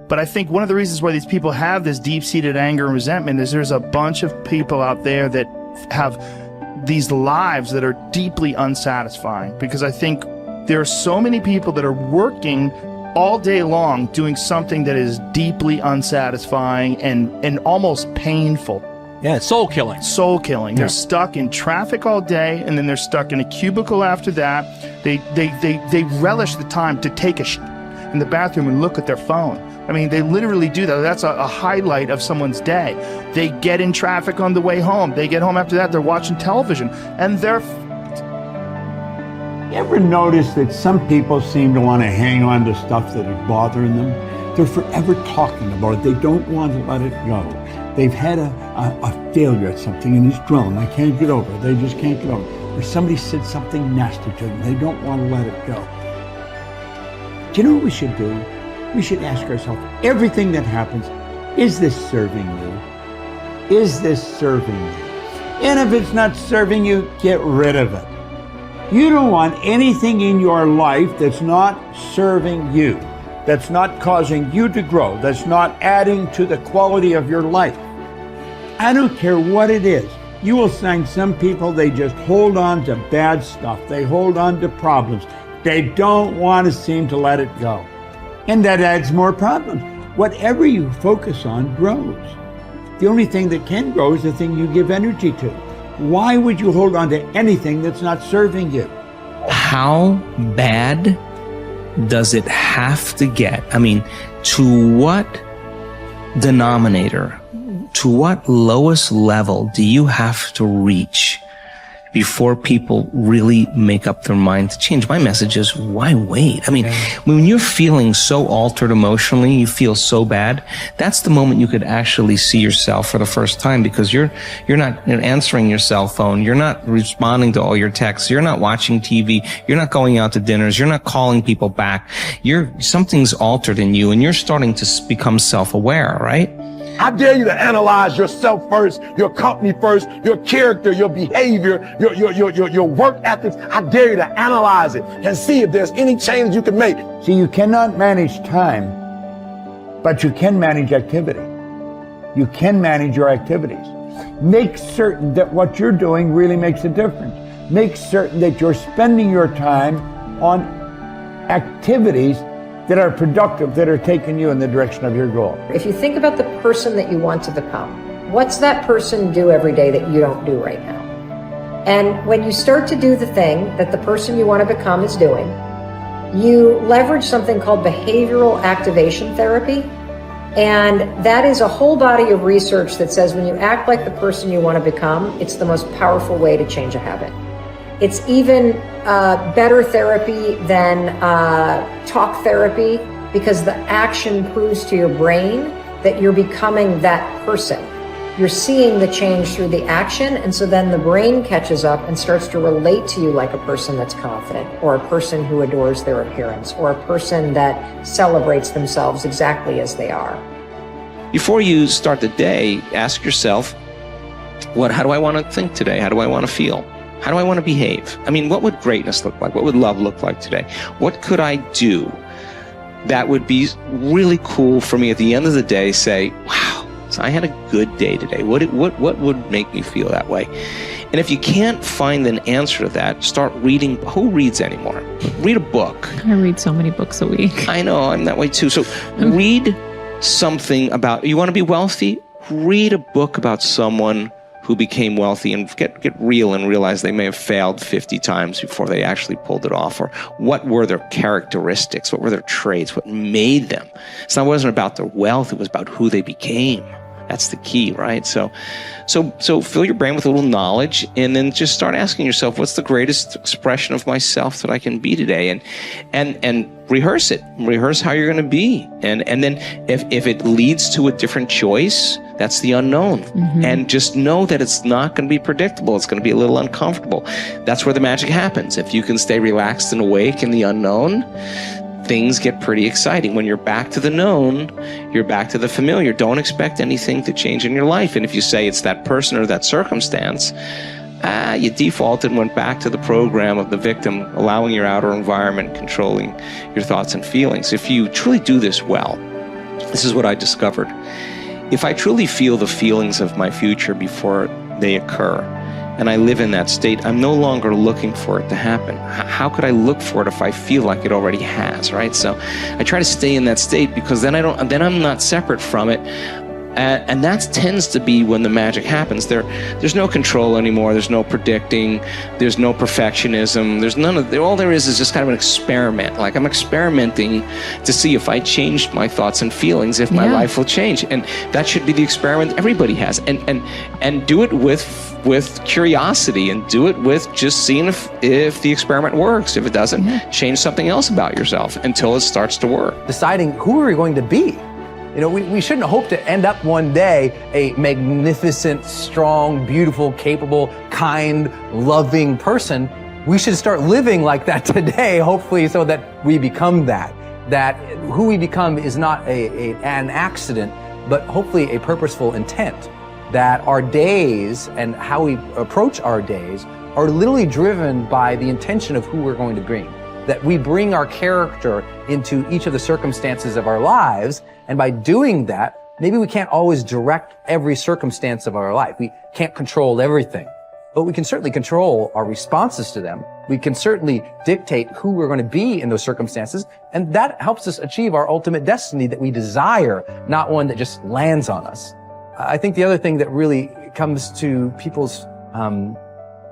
But I think one of the reasons why these people have this deep-seated anger and resentment is there's a bunch of people out there that have these lives that are deeply unsatisfying, because I think there are so many people that are working all day long doing something that is deeply unsatisfying and almost painful. Yeah, it's soul killing. Soul killing. Yeah. They're stuck in traffic all day, and then they're stuck in a cubicle after that. They relish the time to take a shit in the bathroom and look at their phone. I mean, they literally do that. That's a highlight of someone's day. They get in traffic on the way home. They get home after that, they're watching television, and they're... You ever notice that some people seem to want to hang on to stuff that is bothering them? They're forever talking about it. They don't want to let it go. They've had a failure at something and it's grown. I can't get over it. They just can't get over it. Or somebody said something nasty to them. They don't want to let it go. Do you know what we should do? We should ask ourselves, everything that happens, is this serving you? Is this serving you? And if it's not serving you, get rid of it. You don't want anything in your life that's not serving you, that's not causing you to grow, that's not adding to the quality of your life. I don't care what it is. You will find some people, they just hold on to bad stuff. They hold on to problems. They don't want to seem to let it go. And that adds more problems. Whatever you focus on grows. The only thing that can grow is the thing you give energy to. Why would you hold on to anything that's not serving you? How bad does it have to get? I mean, to what denominator, to what lowest level do you have to reach before people really make up their mind to change? My message is, why wait? I mean, when you're feeling so altered emotionally, you feel so bad, that's the moment you could actually see yourself for the first time, because you're not answering your cell phone, you're not responding to all your texts, you're not watching TV, you're not going out to dinners, you're not calling people back. Something's altered in you, and you're starting to become self-aware, right? I dare you to analyze yourself first, your company first, your character, your behavior, your work ethics. I dare you to analyze it and see if there's any change you can make. See, you cannot manage time, but you can manage activity. You can manage your activities. Make certain that what you're doing really makes a difference. Make certain that you're spending your time on activities that are productive, that are taking you in the direction of your goal. If you think about the person that you want to become, what's that person do every day that you don't do right now? And when you start to do the thing that the person you want to become is doing, you leverage something called behavioral activation therapy. And that is a whole body of research that says when you act like the person you want to become, it's the most powerful way to change a habit. It's even better therapy than talk therapy, because the action proves to your brain that you're becoming that person. You're seeing the change through the action, and so then the brain catches up and starts to relate to you like a person that's confident, or a person who adores their appearance, or a person that celebrates themselves exactly as they are. Before you start the day, ask yourself, how do I want to think today? How do I want to feel? How do I want to behave? I mean, what would greatness look like? What would love look like today? What could I do that would be really cool for me at the end of the day? Say, wow, so I had a good day today. What would make me feel that way? And if you can't find an answer to that, start reading. Who reads anymore? Read a book. I read so many books a week. I know, I'm that way too. So read something about, you want to be wealthy? Read a book about someone who became wealthy, and get real and realize they may have failed 50 times before they actually pulled it off. Or what were their characteristics? What were their traits? What made them? It wasn't about their wealth, it was about who they became. That's the key, right? So fill your brain with a little knowledge, and then just start asking yourself, what's the greatest expression of myself that I can be today? And rehearse it. Rehearse how you're going to be. And then if it leads to a different choice, that's the unknown. Mm-hmm. And just know that it's not going to be predictable. It's going to be a little uncomfortable. That's where the magic happens. If you can stay relaxed and awake in the unknown, things get pretty exciting. When you're back to the known, you're back to the familiar. Don't expect anything to change in your life. And if you say it's that person or that circumstance, you defaulted and went back to the program of the victim, allowing your outer environment controlling your thoughts and feelings. If you truly do this well, This is what I discovered. If I truly feel the feelings of my future before they occur, and I live in that state, I'm no longer looking for it to happen. How could I look for it if I feel like it already has, right? So I try to stay in that state, because then I'm not separate from it. And that tends to be when the magic happens. There's no control anymore. There's no predicting. There's no perfectionism. There's none of. All there is just kind of an experiment. Like, I'm experimenting to see if I changed my thoughts and feelings, if my life will change. And that should be the experiment everybody has. And do it with curiosity, and do it with just seeing if the experiment works. If it doesn't, change something else about yourself until it starts to work. Deciding who are we going to be. You know, we shouldn't hope to end up one day a magnificent, strong, beautiful, capable, kind, loving person. We should start living like that today, hopefully, so that we become that. That who we become is not an accident, but hopefully a purposeful intent. That our days and how we approach our days are literally driven by the intention of who we're going to bring. That we bring our character into each of the circumstances of our lives, and by doing that, maybe we can't always direct every circumstance of our life. We can't control everything, but we can certainly control our responses to them. We can certainly dictate who we're going to be in those circumstances, and that helps us achieve our ultimate destiny that we desire, not one that just lands on us. I think the other thing that really comes to people's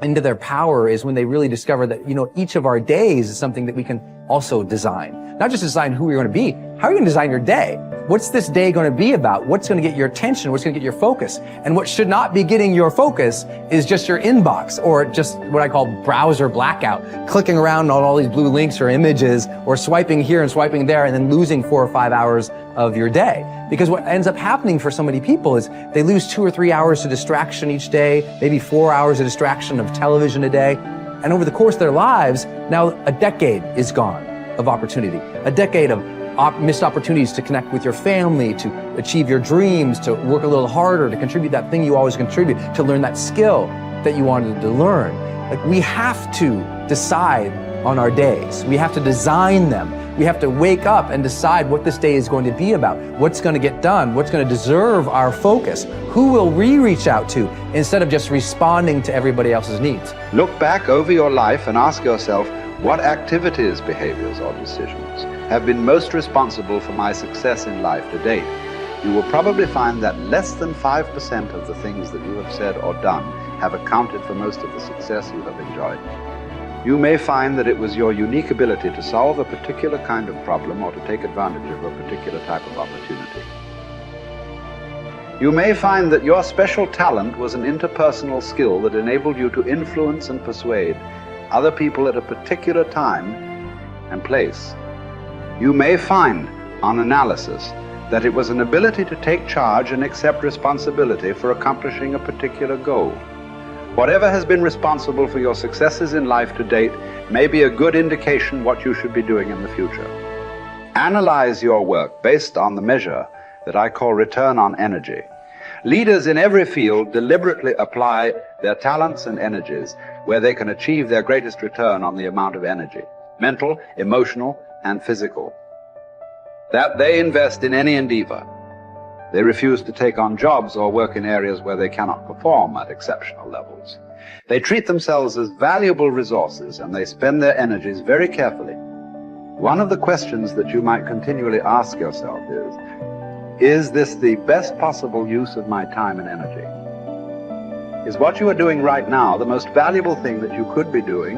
into their power is when they really discover that, you know, each of our days is something that we can also design. Not just design who we're going to be. How are you going to design your day? What's this day going to be about? What's going to get your attention? What's going to get your focus? And what should not be getting your focus is just your inbox, or just what I call browser blackout, clicking around on all these blue links or images, or swiping here and swiping there, and then losing 4 or 5 hours of your day. Because what ends up happening for so many people is they lose 2 or 3 hours to distraction each day, maybe 4 hours of distraction of television a day. And over the course of their lives, now a decade is gone of opportunity, a decade of missed opportunities to connect with your family, to achieve your dreams, to work a little harder, to contribute that thing you always contribute, to learn that skill that you wanted to learn. Like, we have to decide on our days. We have to design them. We have to wake up and decide what this day is going to be about, what's going to get done, what's going to deserve our focus, who will we reach out to, instead of just responding to everybody else's needs. Look back over your life and ask yourself, what activities, behaviors, or decisions have been most responsible for my success in life to date? You will probably find that less than 5% of the things that you have said or done have accounted for most of the success you have enjoyed. You may find that it was your unique ability to solve a particular kind of problem or to take advantage of a particular type of opportunity. You may find that your special talent was an interpersonal skill that enabled you to influence and persuade other people at a particular time and place. You may find, on analysis, that it was an ability to take charge and accept responsibility for accomplishing a particular goal. Whatever has been responsible for your successes in life to date may be a good indication what you should be doing in the future. Analyze your work based on the measure that I call return on energy. Leaders in every field deliberately apply their talents and energies where they can achieve their greatest return on the amount of energy, mental, emotional, and physical, that they invest in any endeavor. They refuse to take on jobs or work in areas where they cannot perform at exceptional levels. They treat themselves as valuable resources, and they spend their energies very carefully. One of the questions that you might continually ask yourself is this the best possible use of my time and energy? Is what you are doing right now the most valuable thing that you could be doing,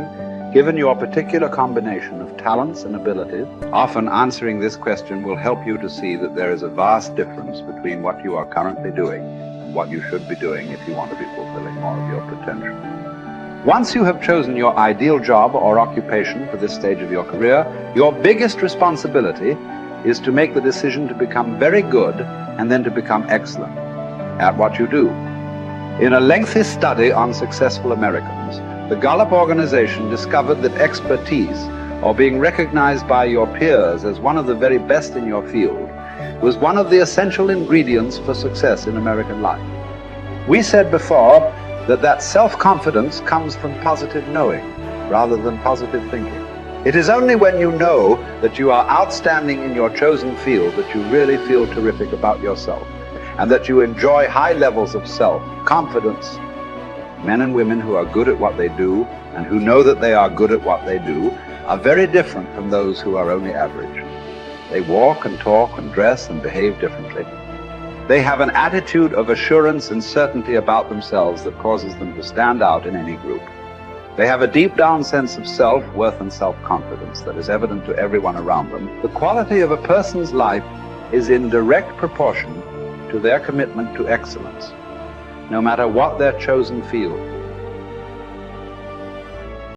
given your particular combination of talents and abilities? Often answering this question will help you to see that there is a vast difference between what you are currently doing and what you should be doing if you want to be fulfilling more of your potential. Once you have chosen your ideal job or occupation for this stage of your career, your biggest responsibility is to make the decision to become very good and then to become excellent at what you do. In a lengthy study on successful Americans, the Gallup organization discovered that expertise, or being recognized by your peers as one of the very best in your field, was one of the essential ingredients for success in American life. We said before that self-confidence comes from positive knowing rather than positive thinking. It is only when you know that you are outstanding in your chosen field that you really feel terrific about yourself, and that you enjoy high levels of self-confidence. Men and women who are good at what they do and who know that they are good at what they do are very different from those who are only average. They walk and talk and dress and behave differently. They have an attitude of assurance and certainty about themselves that causes them to stand out in any group. They have a deep down sense of self-worth and self-confidence that is evident to everyone around them. The quality of a person's life is in direct proportion to their commitment to excellence, no matter what their chosen field.